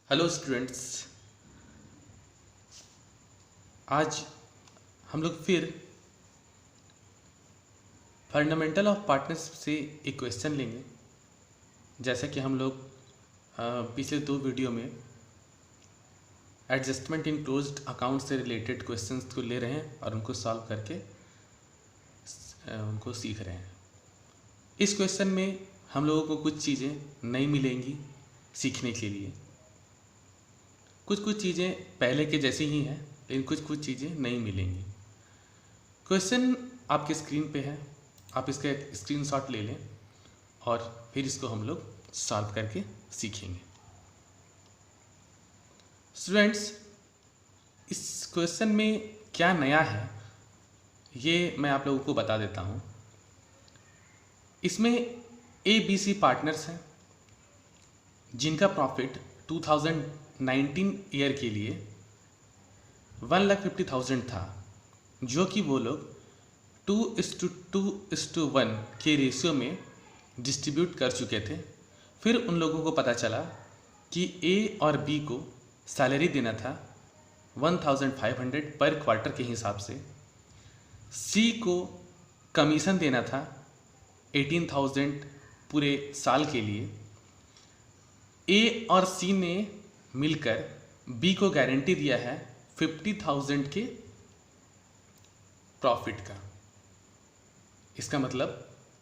Hello students. आज हम लोग फिर फंडामेंटल ऑफ पार्टनरशिप से एक क्वेश्चन लेंगे। जैसा कि हम लोग पिछले दो वीडियो में एडजस्टमेंट इन क्लोज्ड अकाउंट से रिलेटेड क्वेश्चंस को ले रहे हैं और उनको सॉल्व करके उनको सीख रहे हैं। इस क्वेश्चन में हम लोगों को कुछ चीज़ें नई मिलेंगी सीखने के लिए। कुछ चीज़ें पहले के जैसी ही हैं, लेकिन कुछ चीज़ें नई मिलेंगी। क्वेश्चन आपके स्क्रीन पे है, आप इसका एक स्क्रीनशॉट ले लें और फिर इसको हम लोग सॉल्व करके सीखेंगे। स्टूडेंट्स, इस क्वेश्चन में क्या नया है ये मैं आप लोगों को बता देता हूँ। इसमें ABC पार्टनर्स हैं जिनका प्रॉफिट 2019 ईयर के लिए 1,50,000 था, जो कि वो लोग 2:2:1 के रेशियो में डिस्ट्रीब्यूट कर चुके थे। फिर उन लोगों को पता चला कि A और B को सैलरी देना था 1,500 पर क्वार्टर के हिसाब से, C को कमीशन देना था 18,000 पूरे साल के लिए। A और C ने मिलकर B को गारंटी दिया है 50,000 के प्रॉफिट का। इसका मतलब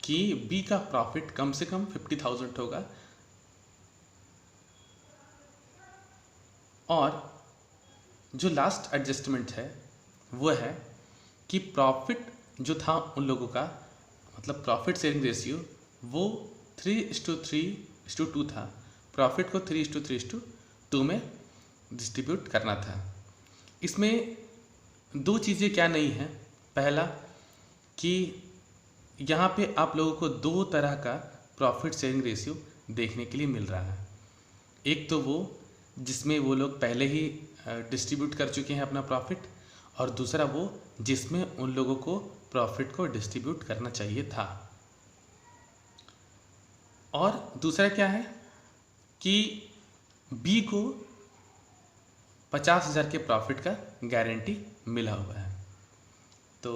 कि B का प्रॉफिट कम से कम 50,000 होगा। और जो लास्ट एडजस्टमेंट है वो है कि प्रॉफिट जो था उन लोगों का, मतलब प्रॉफिट शेयरिंग रेशियो, वो 3:3:2 था। प्रॉफिट को 3:3:2 में डिस्ट्रीब्यूट करना था। इसमें दो चीज़ें क्या नहीं हैं। पहला कि यहाँ पे आप लोगों को दो तरह का प्रॉफिट शेयरिंग रेशियो देखने के लिए मिल रहा है। एक तो वो जिसमें वो लोग पहले ही डिस्ट्रीब्यूट कर चुके हैं अपना प्रॉफिट, और दूसरा वो जिसमें उन लोगों को प्रॉफिट को डिस्ट्रीब्यूट करना चाहिए था। और दूसरा क्या है कि B को 50,000 के प्रॉफिट का गारंटी मिला हुआ है। तो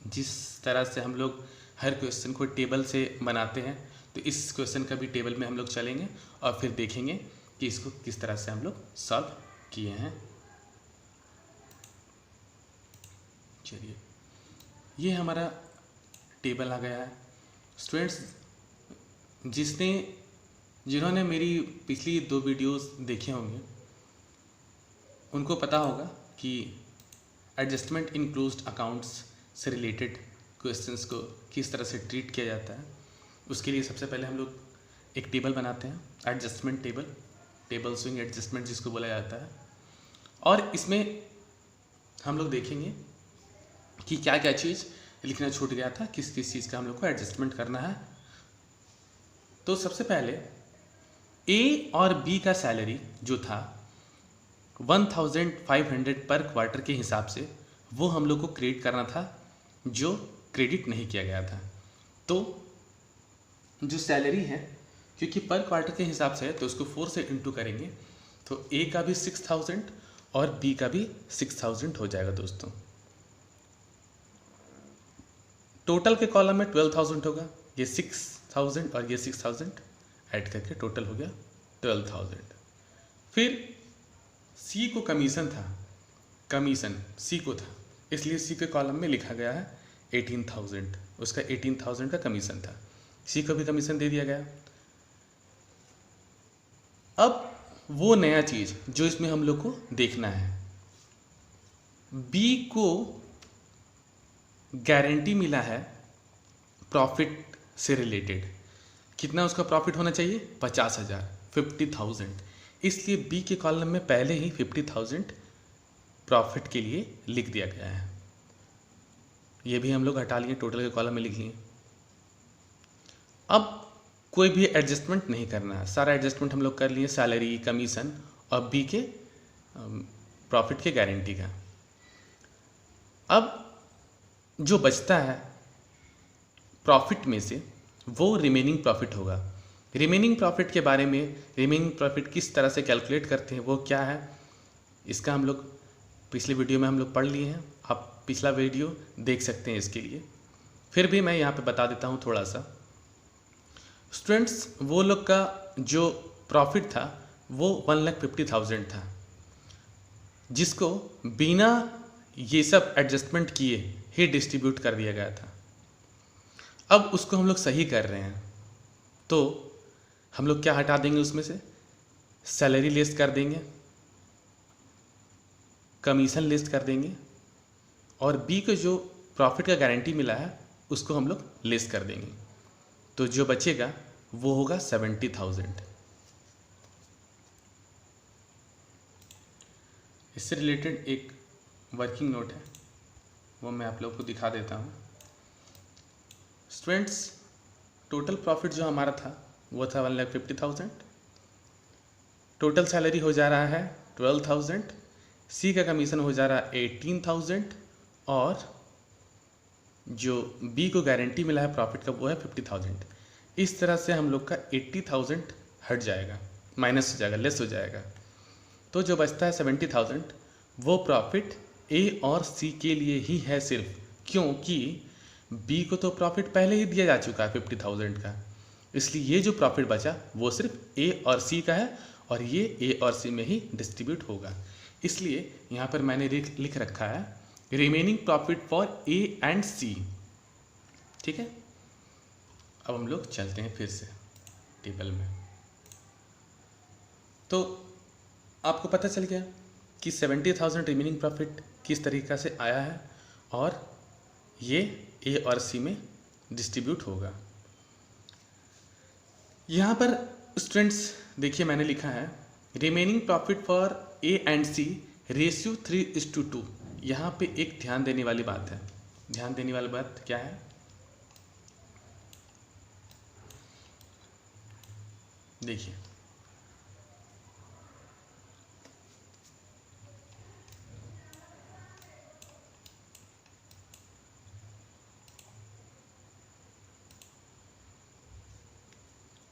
जिस तरह से हम लोग हर क्वेश्चन को टेबल से बनाते हैं, तो इस क्वेश्चन का भी टेबल में हम लोग चलेंगे और फिर देखेंगे कि इसको किस तरह से हम लोग सॉल्व किए हैं। चलिए, ये हमारा टेबल आ गया है। स्टूडेंट्स, जिन्होंने मेरी पिछली दो वीडियोस देखे होंगे उनको पता होगा कि एडजस्टमेंट इन क्लोज्ड अकाउंट्स से रिलेटेड क्वेश्चंस को किस तरह से ट्रीट किया जाता है। उसके लिए सबसे पहले हम लोग एक टेबल बनाते हैं, एडजस्टमेंट टेबल स्विंग एडजस्टमेंट जिसको बोला जाता है। और इसमें हम लोग देखेंगे कि क्या क्या चीज़ लिखना छूट गया था, किस किस चीज़ का हम लोग को एडजस्टमेंट करना है। तो सबसे पहले A और B का सैलरी जो था 1,500 पर क्वार्टर के हिसाब से, वो हम लोग को क्रेडिट करना था, जो क्रेडिट नहीं किया गया था। तो जो सैलरी है, क्योंकि पर क्वार्टर के हिसाब से है तो उसको 4 से इंटू करेंगे, तो A का भी 6,000 और B का भी 6,000 हो जाएगा दोस्तों। टोटल के कॉलम में 12,000 होगा, ये 6,000 और ये 6,000 ऐड करके टोटल हो गया 12,000। फिर C को कमीशन था, कमीशन C को था, इसलिए C के कॉलम में लिखा गया है 18,000। उसका 18,000 का कमीशन था, C को भी कमीशन दे दिया गया। अब वो नया चीज़ जो इसमें हम लोग को देखना है, B को गारंटी मिला है प्रॉफिट से रिलेटेड। कितना उसका प्रॉफिट होना चाहिए? 50,000, 50,000। इसलिए B के कॉलम में पहले ही 50,000 प्रॉफिट के लिए लिख दिया गया है। ये भी हम लोग हटा लिए, टोटल के कॉलम में लिख लिए। अब कोई भी एडजस्टमेंट नहीं करना है, सारा एडजस्टमेंट हम लोग कर लिए, सैलरी, कमीशन और B के प्रॉफिट के गारंटी का। अब जो बचता है प्रॉफिट में से, वो रिमेनिंग प्रॉफिट होगा। रिमेनिंग प्रॉफिट के बारे में, रिमेनिंग प्रॉफिट किस तरह से कैलकुलेट करते हैं वो क्या है, इसका हम लोग पिछले वीडियो में हम लोग पढ़ लिए हैं। आप पिछला वीडियो देख सकते हैं इसके लिए। फिर भी मैं यहाँ पे बता देता हूँ थोड़ा सा। स्टूडेंट्स, वो लोग का जो प्रॉफिट था वो 1,50,000 था, जिसको बिना ये सब एडजस्टमेंट किए ही डिस्ट्रीब्यूट कर दिया गया था। अब उसको हम लोग सही कर रहे हैं, तो हम लोग क्या हटा देंगे उसमें से, सैलरी लिस्ट कर देंगे, कमीशन लिस्ट कर देंगे, और बी को जो प्रॉफिट का गारंटी मिला है उसको हम लोग लिस्ट कर देंगे। तो जो बचेगा वो होगा 70,000। इससे रिलेटेड एक वर्किंग नोट है, वो मैं आप लोग को दिखा देता हूँ। स्टूडेंट्स, टोटल प्रॉफिट जो हमारा था वो था 1,50,000। टोटल सैलरी हो जा रहा है 12,000, सी का कमीशन हो जा रहा है 18,000, और जो बी को गारंटी मिला है प्रॉफिट का वो है 50,000। इस तरह से हम लोग का 80,000 हट जाएगा, माइनस हो जाएगा, लेस हो जाएगा। तो जो बचता है 70,000 वो प्रॉफिट ए और सी के लिए ही है सिर्फ, क्योंकि बी को तो प्रॉफिट पहले ही दिया जा चुका है 50,000 का। इसलिए ये जो प्रॉफिट बचा वो सिर्फ ए और सी का है, और ये ए और सी में ही डिस्ट्रीब्यूट होगा। इसलिए यहाँ पर मैंने लिख रखा है remaining profit for A and C. ठीक है, अब हम लोग चलते हैं फिर से टेबल में। तो आपको पता चल गया कि 70,000 रिमेनिंग प्रॉफिट किस तरीक़ा से आया है, और ये ए और सी में डिस्ट्रीब्यूट होगा। यहाँ पर स्टूडेंट्स देखिए, मैंने लिखा है remaining profit for A and C ratio 3:2। यहाँ पे एक ध्यान देने वाली बात है। ध्यान देने वाली बात क्या है, देखिए,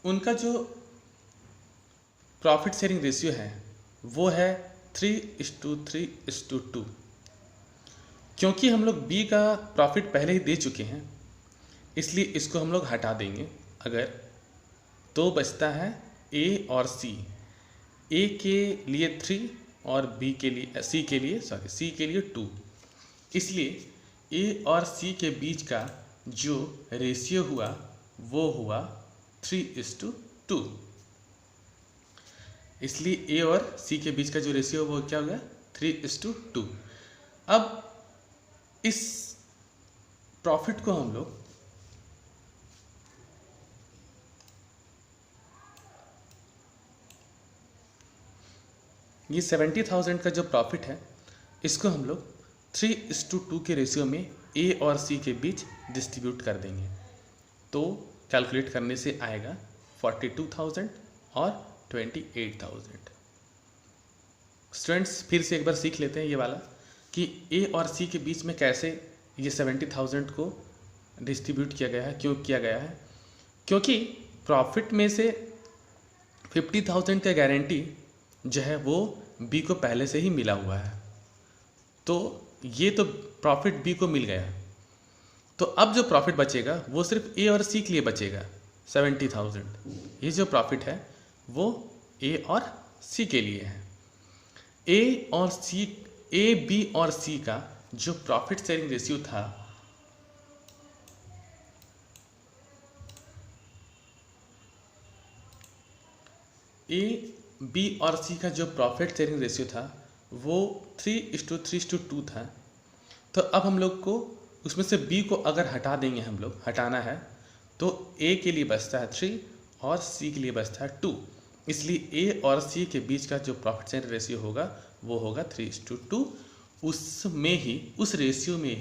उनका जो प्रॉफिट शेयरिंग रेशियो है वो है 3:3:2। क्योंकि हम लोग बी का प्रॉफिट पहले ही दे चुके हैं, इसलिए इसको हम लोग हटा देंगे। अगर तो बचता है ए और सी। ए के लिए 3 और बी के लिए सी के लिए 2। इसलिए ए और सी के बीच का जो रेशियो हुआ वो हुआ 3:2। इसलिए ए और सी के बीच का जो रेशियो वो क्या हो गया, 3:2। अब इस प्रॉफिट को हम लोग ये 70,000 का जो प्रॉफिट है इसको हम लोग 3:2 के रेशियो में ए और सी के बीच डिस्ट्रीब्यूट कर देंगे। तो कैलकुलेट करने से आएगा 42,000 और 28,000। स्टूडेंट्स, फिर से एक बार सीख लेते हैं ये वाला कि ए और सी के बीच में कैसे ये 70,000 को डिस्ट्रीब्यूट किया गया है। क्यों किया गया है, क्योंकि प्रॉफिट में से 50,000 का गारंटी जो है वो बी को पहले से ही मिला हुआ है। तो ये तो प्रॉफिट बी को मिल गया, तो अब जो प्रॉफिट बचेगा वो सिर्फ ए और सी के लिए बचेगा 70,000। ये जो प्रॉफिट है वो ए और सी के लिए है। ए और सी, ए बी और सी का जो प्रॉफिट शेयरिंग रेशियो था ए बी और सी का जो प्रॉफिट शेयरिंग रेशियो था वो 3:3:2 था। तो अब हम लोग को उसमें से बी को अगर हटा देंगे, हम लोग हटाना है, तो ए के लिए बचता है 3 और सी के लिए बचता है 2। इसलिए ए और सी के बीच का जो प्रॉफिट शेयरिंग रेशियो होगा वो होगा 3:2। उसमें ही, उस रेशियो में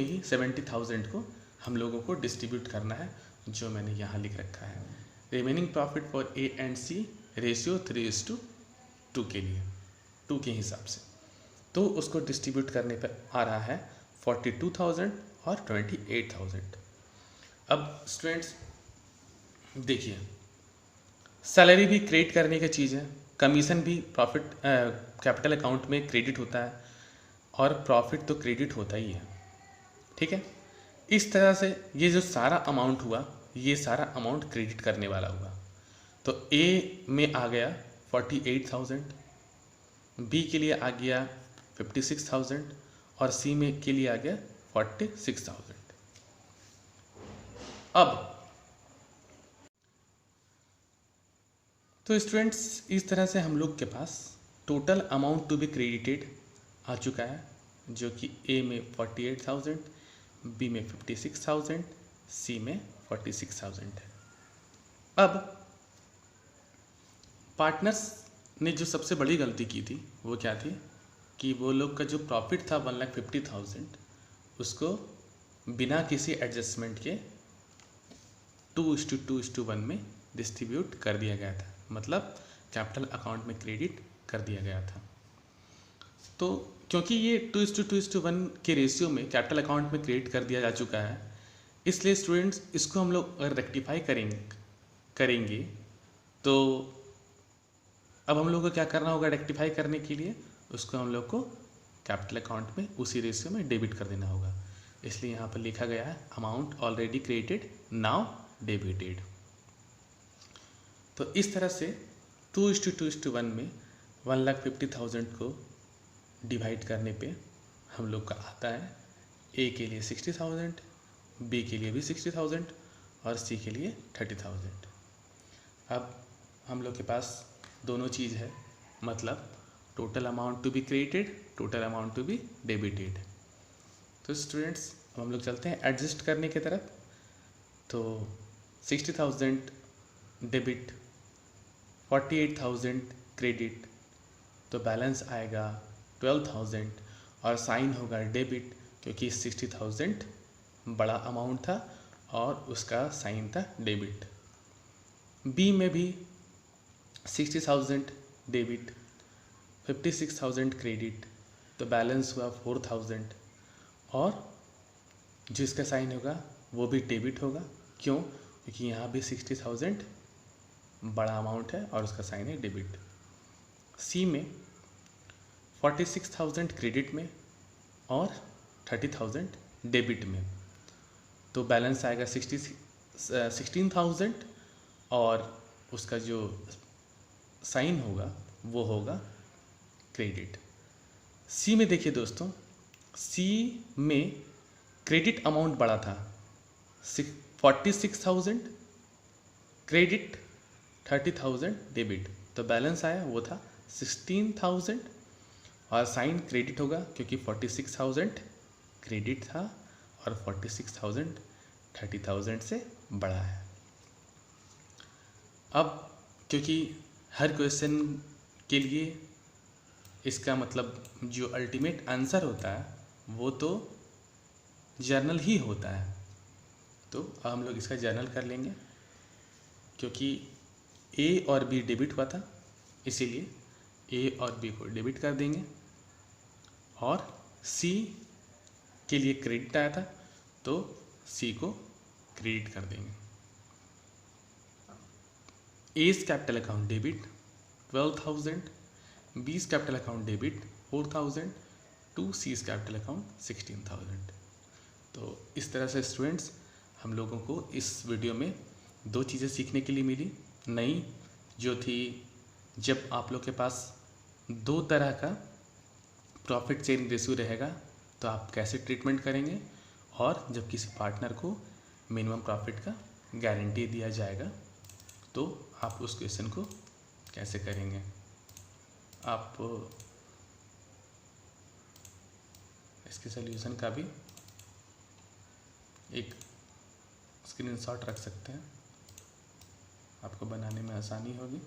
ही 70,000 को हम लोगों को डिस्ट्रीब्यूट करना है, जो मैंने यहाँ लिख रखा है। Remaining profit for A and C ratio 3:2 के लिए, 2 के हिसाब से। तो उसको डिस्ट्रीब्यूट करने पर आ रहा है 42,000 और 28,000। अब स्टूडेंट्स देखिए, सैलरी भी क्रेडिट करने की चीज़ है, कमीशन भी प्रॉफिट कैपिटल अकाउंट में क्रेडिट होता है, और प्रॉफिट तो क्रेडिट होता ही है, ठीक है। इस तरह से ये जो सारा अमाउंट हुआ, ये सारा अमाउंट क्रेडिट करने वाला हुआ। तो ए में आ गया 48,000, बी के लिए आ गया 56,000 और सी में के लिए आ गया 46,000। अब तो स्टूडेंट्स इस तरह से हम लोग के पास total amount to be credited आ चुका है, जो कि ए में 48,000, बी में 56,000, सी में 46,000 है। अब पार्टनर्स ने जो सबसे बड़ी गलती की थी वो क्या थी कि वो लोग का जो प्रॉफिट था 1,50,000 उसको बिना किसी एडजस्टमेंट के 2:2:1 में डिस्ट्रीब्यूट कर दिया गया था, मतलब कैपिटल अकाउंट में क्रेडिट कर दिया गया था। तो क्योंकि ये 2:2:1 के रेशियो में कैपिटल अकाउंट में क्रेडिट कर दिया जा चुका है, इसलिए स्टूडेंट्स इसको हम लोग अगर रेक्टिफाई करेंगे तो अब हम लोग को क्या करना होगा रेक्टिफाई करने के लिए, उसको हम लोग को कैपिटल अकाउंट में उसी रेशियो में डेबिट कर देना होगा। इसलिए यहाँ पर लिखा गया है amount already created now debited. तो इस तरह से 2:2:1 में 1,50,000 को डिवाइड करने पे हम लोग का आता है ए के लिए 60,000, बी के लिए भी 60,000 और सी के लिए 30,000। अब हम लोग के पास दोनों चीज़ है, मतलब total amount to be credited, total amount to be debited. तो स्टूडेंट्स हम लोग चलते हैं एडजस्ट करने की तरफ। तो 60,000 डेबिट, 48,000 क्रेडिट, तो बैलेंस आएगा 12,000 और साइन होगा डेबिट, क्योंकि 60,000 बड़ा अमाउंट था और उसका साइन था डेबिट। बी में भी 60,000 डेबिट, 56,000 क्रेडिट, तो बैलेंस हुआ 4,000 और जो इसका साइन होगा वो भी डेबिट होगा। क्यों? क्योंकि यहाँ भी 60,000 बड़ा अमाउंट है और उसका साइन है डेबिट। सी में 46,000 क्रेडिट में और 30,000 डेबिट में, तो बैलेंस आएगा 16,000 और उसका जो साइन होगा वो होगा क्रेडिट। सी में देखिए दोस्तों, सी में क्रेडिट अमाउंट बड़ा था, 46,000 क्रेडिट, 30,000 डेबिट, तो बैलेंस आया वो था 16,000 और साइन क्रेडिट होगा क्योंकि 46,000 क्रेडिट था और 46,000 30,000 से बड़ा है। अब क्योंकि हर क्वेश्चन के लिए इसका मतलब जो अल्टीमेट आंसर होता है वो तो जर्नल ही होता है, तो हम लोग इसका जर्नल कर लेंगे। क्योंकि ए और बी डेबिट हुआ था इसीलिए ए और बी को डेबिट कर देंगे और सी के लिए क्रेडिट आया था तो सी को क्रेडिट कर देंगे। A's capital account debit 12,000, B's capital account debit 4,000 to C's capital account 16,000। तो इस तरह से स्टूडेंट्स हम लोगों को इस वीडियो में दो चीज़ें सीखने के लिए मिली नई, जो थी जब आप लोग के पास दो तरह का प्रॉफिट शेयरिंग रेशियो रहेगा तो आप कैसे ट्रीटमेंट करेंगे, और जब किसी पार्टनर को मिनिमम प्रॉफिट का गारंटी दिया जाएगा तो आप उस क्वेश्चन को कैसे करेंगे। आप इसके सॉल्यूशन का भी एक स्क्रीनशॉट रख सकते हैं, आपको बनाने में आसानी होगी।